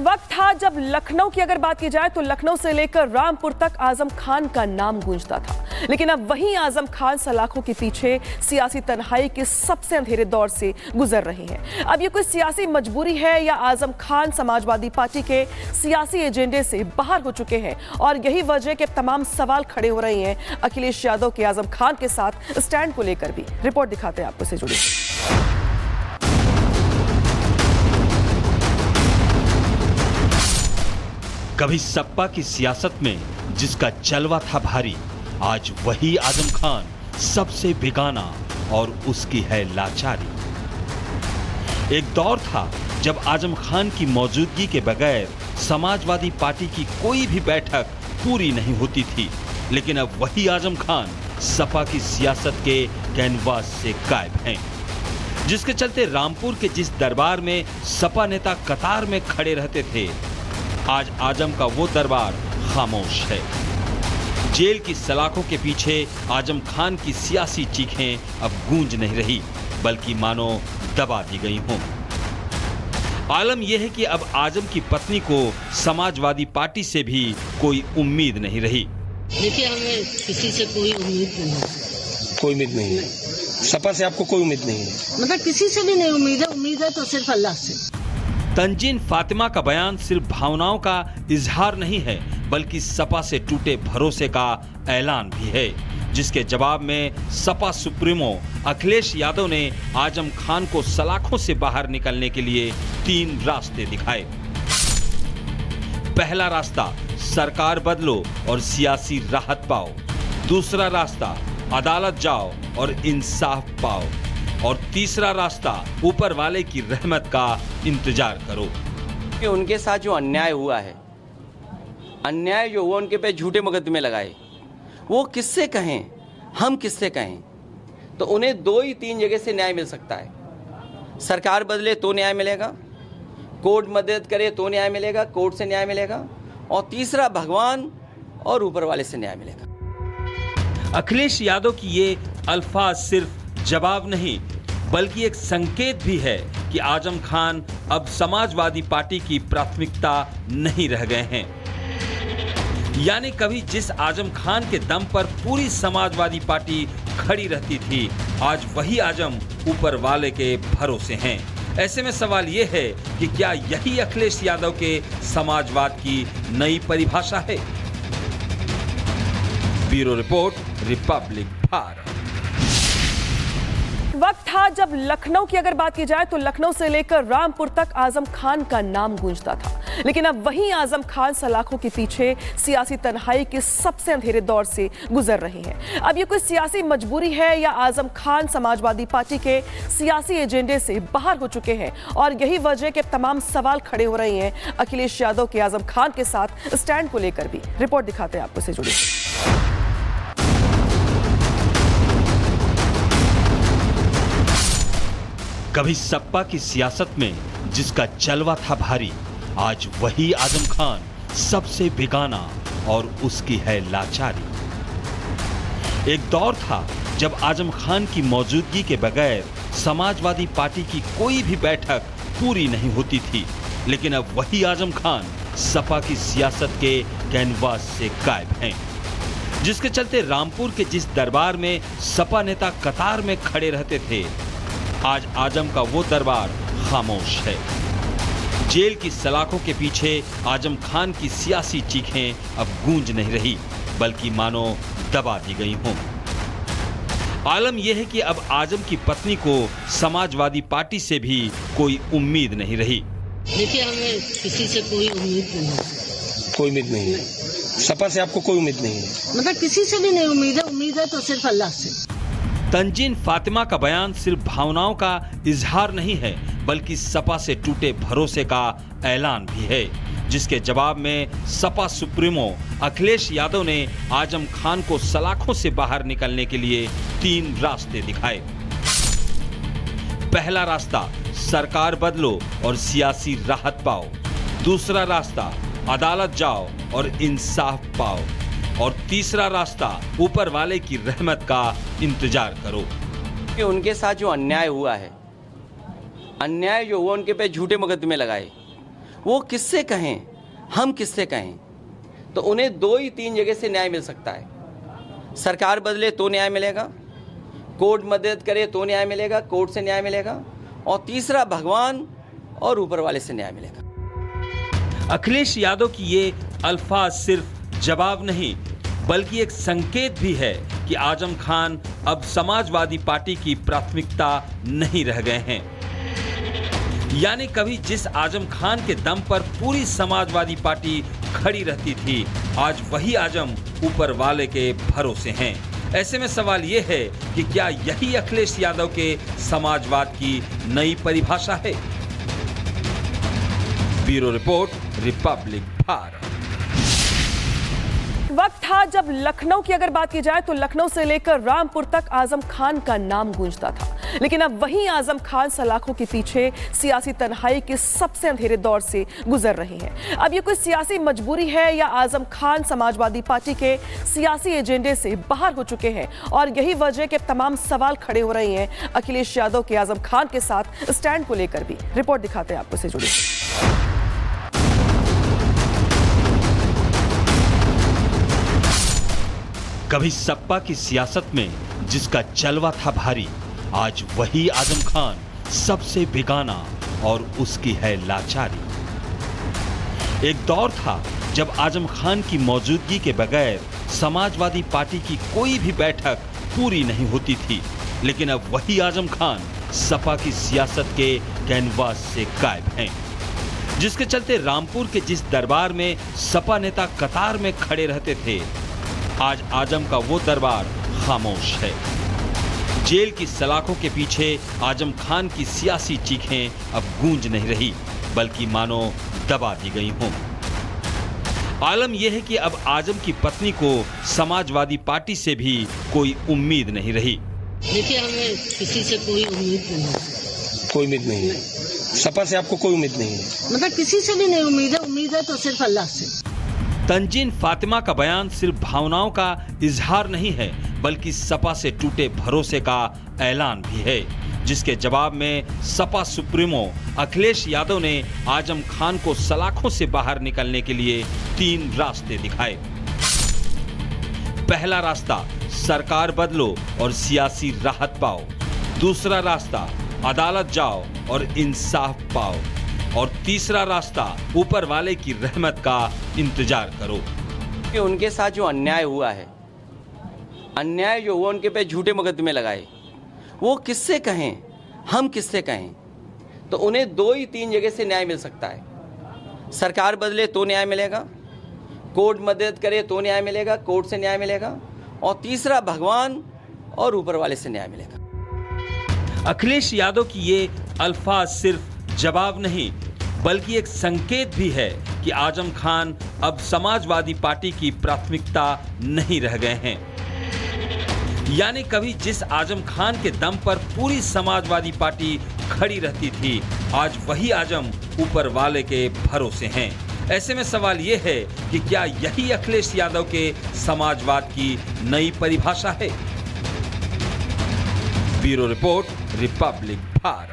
वक्त था जब लखनऊ की अगर बात की जाए तो लखनऊ से लेकर रामपुर तक आजम खान का नाम गूंजता था, लेकिन अब वही आजम खान सलाखों के पीछे सियासी तन्हाई के सबसे अंधेरे दौर से गुजर रहे हैं। अब ये कोई सियासी मजबूरी है या आजम खान समाजवादी पार्टी के सियासी एजेंडे से बाहर हो चुके हैं, और यही वजह के तमाम सवाल खड़े हो रहे हैं अखिलेश यादव के आजम खान के साथ स्टैंड को लेकर भी। रिपोर्ट दिखाते हैं आपको से जुड़ी। कभी सपा की सियासत में जिसका जलवा था भारी, आज वही आजम खान सबसे बेगाना और उसकी है लाचारी। एक दौर था जब आजम खान की मौजूदगी के बगैर समाजवादी पार्टी की कोई भी बैठक पूरी नहीं होती थी, लेकिन अब वही आजम खान सपा की सियासत के कैनवास से गायब हैं, जिसके चलते रामपुर के जिस दरबार में सपा नेता कतार में खड़े रहते थे, आज आजम का वो दरबार खामोश है। जेल की सलाखों के पीछे आजम खान की सियासी चीखें अब गूंज नहीं रही, बल्कि मानो दबा दी गई हों। आलम यह है कि अब आजम की पत्नी को समाजवादी पार्टी से भी कोई उम्मीद नहीं रही। देखिए, हमें किसी से कोई उम्मीद नहीं है। कोई उम्मीद नहीं है? सपा से आपको कोई उम्मीद नहीं है? मतलब किसी से भी नहीं उम्मीद है तो सिर्फ अल्लाह से। तंजीन फातिमा का बयान सिर्फ भावनाओं का इजहार नहीं है, बल्कि सपा से टूटे भरोसे का ऐलान भी है, जिसके जवाब में सपा सुप्रीमो अखिलेश यादव ने आजम खान को सलाखों से बाहर निकलने के लिए 3 रास्ते दिखाए। पहला रास्ता, सरकार बदलो और सियासी राहत पाओ। दूसरा रास्ता, अदालत जाओ और इंसाफ पाओ। और तीसरा रास्ता, ऊपर वाले की रहमत का इंतजार करो। कि उनके साथ जो अन्याय हुआ है, अन्याय जो हुआ, उनके पे झूठे मुकदमे लगाए, वो किससे कहें, हम किससे कहें? तो उन्हें 2 ही 3 जगह से न्याय मिल सकता है। सरकार बदले तो न्याय मिलेगा, कोर्ट मदद करे तो न्याय मिलेगा, कोर्ट से न्याय मिलेगा, और तीसरा भगवान और ऊपर वाले से न्याय मिलेगा। अखिलेश यादव की ये अल्फाज सिर्फ जवाब नहीं, बल्कि एक संकेत भी है कि आजम खान अब समाजवादी पार्टी की प्राथमिकता नहीं रह गए हैं। यानी कभी जिस आजम खान के दम पर पूरी समाजवादी पार्टी खड़ी रहती थी, आज वही आजम ऊपर वाले के भरोसे हैं। ऐसे में सवाल यह है कि क्या यही अखिलेश यादव के समाजवाद की नई परिभाषा है? Bureau report, Republic Bharat. वक्त था जब लखनऊ की अगर बात की जाए तो लखनऊ से लेकर रामपुर तक आजम खान का नाम गूंजता था, लेकिन अब वही आजम खान सलाखों के पीछे सियासी तन्हाई के सबसे अंधेरे दौर से गुजर रहे हैं। अब ये कोई सियासी मजबूरी है या आजम खान समाजवादी पार्टी के सियासी एजेंडे से बाहर हो चुके हैं, और यही वजह के तमाम सवाल खड़े हो रहे हैं अखिलेश यादव के आजम खान के साथ स्टैंड को लेकर भी। रिपोर्ट दिखाते हैं आपको से जुड़ी। कभी सपा की सियासत में जिसका जलवा था भारी, आज वही आजम खान सबसे बेगाना और उसकी है लाचारी। एक दौर था जब आजम खान की मौजूदगी के बगैर समाजवादी पार्टी की कोई भी बैठक पूरी नहीं होती थी, लेकिन अब वही आजम खान सपा की सियासत के कैनवास से गायब हैं, जिसके चलते रामपुर के जिस दरबार में सपा नेता कतार में खड़े रहते थे, आज आजम का वो दरबार खामोश है। जेल की सलाखों के पीछे आजम खान की सियासी चीखें अब गूंज नहीं रही, बल्कि मानो दबा दी गई हों। आलम यह है कि अब आजम की पत्नी को समाजवादी पार्टी से भी कोई उम्मीद नहीं रही। देखिए, हमें किसी से कोई उम्मीद नहीं है। कोई उम्मीद नहीं है? सपा से आपको कोई उम्मीद नहीं है? मतलब किसी से भी नहीं उम्मीद है तो सिर्फ अल्लाह से। तंजीन फातिमा का बयान सिर्फ भावनाओं का इजहार नहीं है, बल्कि सपा से टूटे भरोसे का ऐलान भी है, जिसके जवाब में सपा सुप्रीमो अखिलेश यादव ने आजम खान को सलाखों से बाहर निकलने के लिए 3 रास्ते दिखाए। पहला रास्ता, सरकार बदलो और सियासी राहत पाओ। दूसरा रास्ता, अदालत जाओ और इंसाफ पाओ। और तीसरा रास्ता, ऊपर वाले की रहमत का इंतजार करो। कि उनके साथ जो अन्याय हुआ है, अन्याय जो हुआ, उनके पे झूठे मुकदमे लगाए, वो किससे कहें, हम किससे कहें? तो उन्हें 2 ही 3 जगह से न्याय मिल सकता है। सरकार बदले तो न्याय मिलेगा, कोर्ट मदद करे तो न्याय मिलेगा, कोर्ट से न्याय मिलेगा, और तीसरा भगवान और ऊपर वाले से न्याय मिलेगा। अखिलेश यादव की ये अल्फाज सिर्फ जवाब नहीं बल्कि एक संकेत भी है कि आजम खान अब समाजवादी पार्टी की प्राथमिकता नहीं रह गए हैं। यानी कभी जिस आजम खान के दम पर पूरी समाजवादी पार्टी खड़ी रहती थी, आज वही आजम ऊपर वाले के भरोसे हैं। ऐसे में सवाल यह है कि क्या यही अखिलेश यादव के समाजवाद की नई परिभाषा है? Bureau report, Republic Bharat. वक्त था जब लखनऊ की अगर बात की जाए तो लखनऊ से लेकर रामपुर तक आजम खान का नाम गूंजता था, लेकिन अब वही आजम खान सलाखों के पीछे सियासी तन्हाई के सबसे अंधेरे दौर से गुजर रहे हैं। अब ये कोई सियासी मजबूरी है या आजम खान समाजवादी पार्टी के सियासी एजेंडे से बाहर हो चुके हैं, और यही वजह के तमाम सवाल खड़े हो रहे हैं अखिलेश यादव के आजम खान के साथ स्टैंड को लेकर भी। रिपोर्ट दिखाते हैं आपको, से जुड़ी। कभी सपा की सियासत में जिसका चलवा था भारी, आज वही आजम खान सबसे बेगाना और उसकी है लाचारी। एक दौर था जब आजम खान की मौजूदगी के बगैर समाजवादी पार्टी की कोई भी बैठक पूरी नहीं होती थी, लेकिन अब वही आजम खान सपा की सियासत के कैनवास से गायब हैं, जिसके चलते रामपुर के जिस दरबार में सपा नेता कतार में खड़े रहते थे, आज आजम का वो दरबार खामोश है। जेल की सलाखों के पीछे आजम खान की सियासी चीखें अब गूंज नहीं रही, बल्कि मानो दबा दी गई हों। आलम यह है कि अब आजम की पत्नी को समाजवादी पार्टी से भी कोई उम्मीद नहीं रही। देखिए, हमें किसी से कोई उम्मीद नहीं है। कोई उम्मीद नहीं है। सपा से आपको कोई उम्मीद नहीं है? मतलब किसी से भी नहीं उम्मीद है तो सिर्फ अल्लाह से। तंजीन फातिमा का बयान सिर्फ भावनाओं का इजहार नहीं है, बल्कि सपा से टूटे भरोसे का ऐलान भी है, जिसके जवाब में सपा सुप्रीमो अखिलेश यादव ने आजम खान को सलाखों से बाहर निकलने के लिए 3 रास्ते दिखाए। पहला रास्ता, सरकार बदलो और सियासी राहत पाओ। दूसरा रास्ता, अदालत जाओ और इंसाफ पाओ। और तीसरा रास्ता, ऊपर वाले की रहमत का इंतजार करो। कि उनके साथ जो अन्याय हुआ है, अन्याय जो हुआ, उनके पे झूठे मुकदमे लगाए, वो किससे कहें, हम किससे कहें? तो उन्हें 2 ही 3 जगह से न्याय मिल सकता है। सरकार बदले तो न्याय मिलेगा, कोर्ट मदद करे तो न्याय मिलेगा, कोर्ट से न्याय मिलेगा, और तीसरा भगवान और ऊपर वाले से न्याय मिलेगा। अखिलेश यादव की ये अल्फाज सिर्फ जवाब नहीं बल्कि एक संकेत भी है कि आजम खान अब समाजवादी पार्टी की प्राथमिकता नहीं रह गए हैं। यानी कभी जिस आजम खान के दम पर पूरी समाजवादी पार्टी खड़ी रहती थी, आज वही आजम ऊपर वाले के भरोसे हैं। ऐसे में सवाल यह है कि क्या यही अखिलेश यादव के समाजवाद की नई परिभाषा है? Bureau report, Republic Bharat.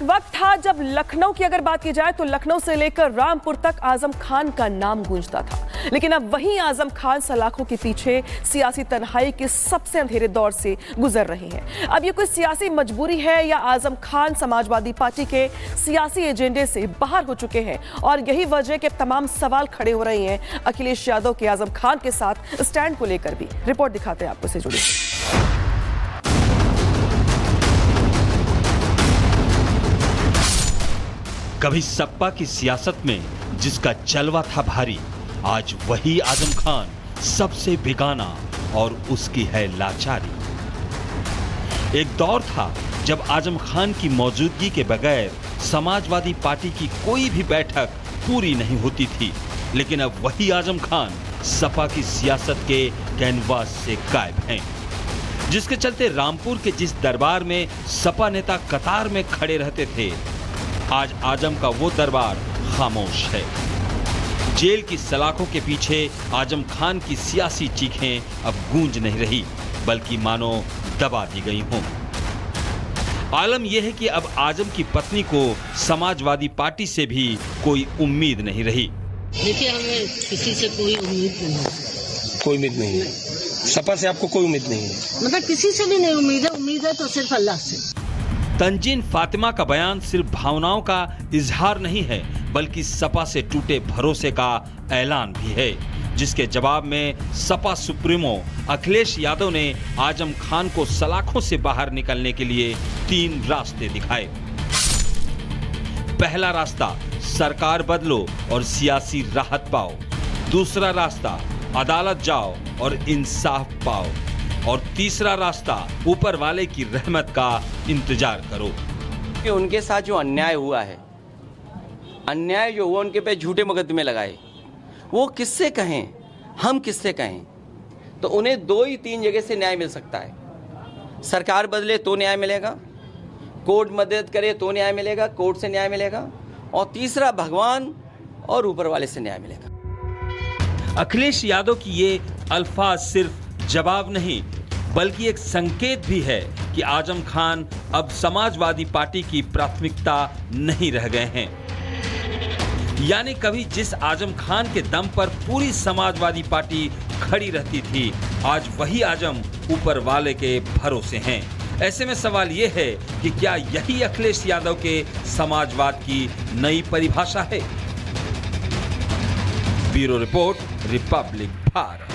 वक्त था जब लखनऊ की अगर बात की जाए तो लखनऊ से लेकर रामपुर तक आजम खान का नाम गूंजता था, लेकिन अब वही आजम खान सलाखों के पीछे सियासी तन्हाई के सबसे अंधेरे दौर से गुजर रहे हैं। अब ये कोई सियासी मजबूरी है या आजम खान समाजवादी पार्टी के सियासी एजेंडे से बाहर हो चुके हैं, और यही वजह के तमाम सवाल खड़े हो रहे हैं अखिलेश यादव के आजम खान के साथ स्टैंड को लेकर भी। रिपोर्ट दिखाते हैं आपको, से जुड़ी। कभी सपा की सियासत में जिसका चलवा था भारी, आज वही आजम खान सबसे बेगाना और उसकी है लाचारी। एक दौर था जब आजम खान की मौजूदगी के बगैर समाजवादी पार्टी की कोई भी बैठक पूरी नहीं होती थी, लेकिन अब वही आजम खान सपा की सियासत के कैनवास से गायब हैं, जिसके चलते रामपुर के जिस दरबार में सपा नेता कतार में खड़े रहते थे, आज आजम का वो दरबार खामोश है। जेल की सलाखों के पीछे आजम खान की सियासी चीखें अब गूंज नहीं रही, बल्कि मानो दबा दी गई हों। आलम यह है कि अब आजम की पत्नी को समाजवादी पार्टी से भी कोई उम्मीद नहीं रही। देखिए, हमें किसी से कोई उम्मीद नहीं है। कोई उम्मीद नहीं है। सपा से आपको कोई उम्मीद नहीं है? मतलब किसी से भी नहीं उम्मीद है तो सिर्फ अल्लाह से। तंजीन फातिमा का बयान सिर्फ भावनाओं का इजहार नहीं है, बल्कि सपा से टूटे भरोसे का ऐलान भी है, जिसके जवाब में सपा सुप्रीमो अखिलेश यादव ने आजम खान को सलाखों से बाहर निकलने के लिए 3 रास्ते दिखाए। पहला रास्ता, सरकार बदलो और सियासी राहत पाओ। दूसरा रास्ता, अदालत जाओ और इंसाफ पाओ। और तीसरा रास्ता, ऊपर वाले की रहमत का इंतजार करो। कि उनके साथ जो अन्याय हुआ है, अन्याय जो हुआ, उनके पे झूठे मुकदमे लगाए, वो किससे कहें, हम किससे कहें? तो उन्हें 2 ही 3 जगह से न्याय मिल सकता है। सरकार बदले तो न्याय मिलेगा, कोर्ट मदद करे तो न्याय मिलेगा, कोर्ट से न्याय मिलेगा, और तीसरा भगवान और ऊपर वाले से न्याय मिलेगा। अखिलेश यादव की ये अल्फाज सिर्फ जवाब नहीं, बल्कि एक संकेत भी है कि आजम खान अब समाजवादी पार्टी की प्राथमिकता नहीं रह गए हैं। यानी कभी जिस आजम खान के दम पर पूरी समाजवादी पार्टी खड़ी रहती थी, आज वही आजम ऊपर वाले के भरोसे हैं। ऐसे में सवाल यह है कि क्या यही अखिलेश यादव के समाजवाद की नई परिभाषा है? Bureau report, Republic Bharat.